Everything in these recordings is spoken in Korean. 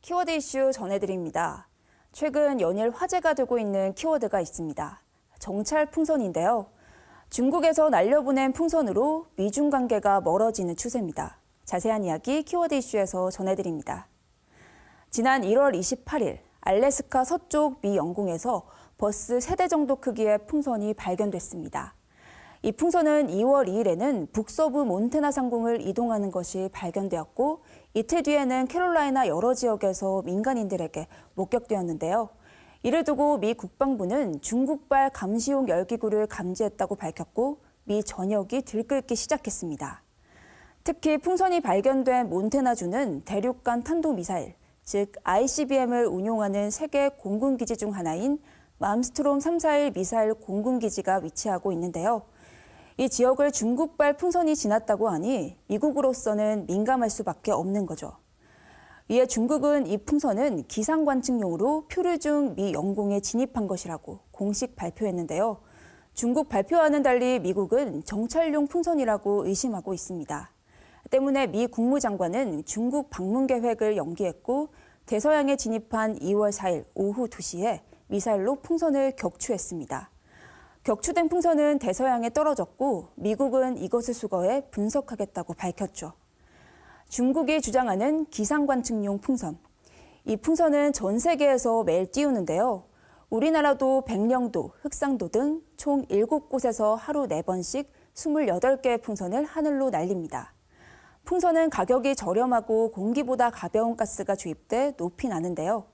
키워드 이슈 전해드립니다. 최근 연일 화제가 되고 있는 키워드가 있습니다. 정찰 풍선인데요. 중국에서 날려보낸 풍선으로 미중 관계가 멀어지는 추세입니다. 자세한 이야기 키워드 이슈에서 전해드립니다. 지난 1월 28일 알래스카 서쪽 미 영공에서 버스 3대 정도 크기의 풍선이 발견됐습니다. 이 풍선은 2월 2일에는 북서부 몬태나 상공을 이동하는 것이 발견되었고 이틀 뒤에는 캐롤라이나 여러 지역에서 민간인들에게 목격되었는데요. 이를 두고 미 국방부는 중국발 감시용 열기구를 감지했다고 밝혔고 미 전역이 들끓기 시작했습니다. 특히 풍선이 발견된 몬태나주는 대륙간 탄도미사일, 즉 ICBM을 운용하는 세계 공군기지 중 하나인 맘스트롬 341 미사일 공군기지가 위치하고 있는데요. 이 지역을 중국발 풍선이 지났다고 하니 미국으로서는 민감할 수밖에 없는 거죠. 이에 중국은 이 풍선은 기상관측용으로 표류 중 미 영공에 진입한 것이라고 공식 발표했는데요. 중국 발표와는 달리 미국은 정찰용 풍선이라고 의심하고 있습니다. 때문에 미 국무장관은 중국 방문 계획을 연기했고 대서양에 진입한 2월 4일 오후 2시에 미사일로 풍선을 격추했습니다. 격추된 풍선은 대서양에 떨어졌고 미국은 이것을 수거해 분석하겠다고 밝혔죠. 중국이 주장하는 기상관측용 풍선. 이 풍선은 전 세계에서 매일 띄우는데요. 우리나라도 백령도, 흑상도 등 총 7곳에서 하루 4번씩 28개의 풍선을 하늘로 날립니다. 풍선은 가격이 저렴하고 공기보다 가벼운 가스가 주입돼 높이 나는데요.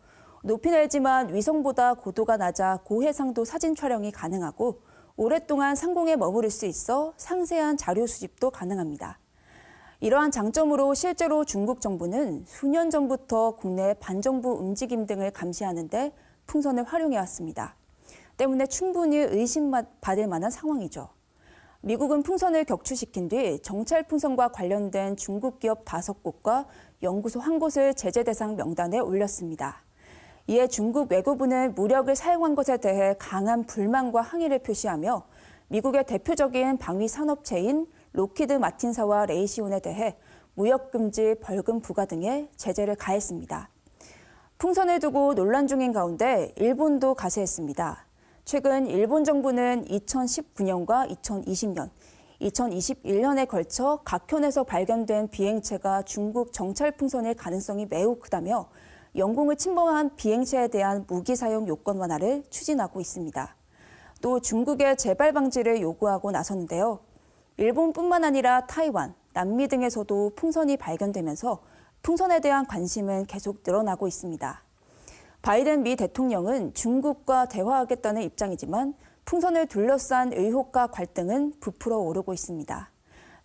높이 날지만 위성보다 고도가 낮아 고해상도 사진 촬영이 가능하고 오랫동안 상공에 머무를 수 있어 상세한 자료 수집도 가능합니다. 이러한 장점으로 실제로 중국 정부는 수년 전부터 국내 반정부 움직임 등을 감시하는 데 풍선을 활용해왔습니다. 때문에 충분히 의심받을 만한 상황이죠. 미국은 풍선을 격추시킨 뒤 정찰 풍선과 관련된 중국 기업 5곳과 연구소 1곳을 제재 대상 명단에 올렸습니다. 이에 중국 외교부는 무력을 사용한 것에 대해 강한 불만과 항의를 표시하며 미국의 대표적인 방위 산업체인 록히드 마틴사와 레이시온에 대해 무역금지, 벌금 부과 등의 제재를 가했습니다. 풍선을 두고 논란 중인 가운데 일본도 가세했습니다. 최근 일본 정부는 2019년과 2020년, 2021년에 걸쳐 각현에서 발견된 비행체가 중국 정찰 풍선일 가능성이 매우 크다며 영공을 침범한 비행체에 대한 무기 사용 요건 완화를 추진하고 있습니다. 또 중국의 재발 방지를 요구하고 나섰는데요. 일본뿐만 아니라 타이완, 남미 등에서도 풍선이 발견되면서 풍선에 대한 관심은 계속 늘어나고 있습니다. 바이든 미 대통령은 중국과 대화하겠다는 입장이지만 풍선을 둘러싼 의혹과 갈등은 부풀어 오르고 있습니다.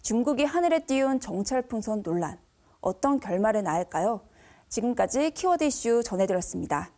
중국이 하늘에 띄운 정찰 풍선 논란, 어떤 결말을 낳을까요? 지금까지 키워드 이슈 전해드렸습니다.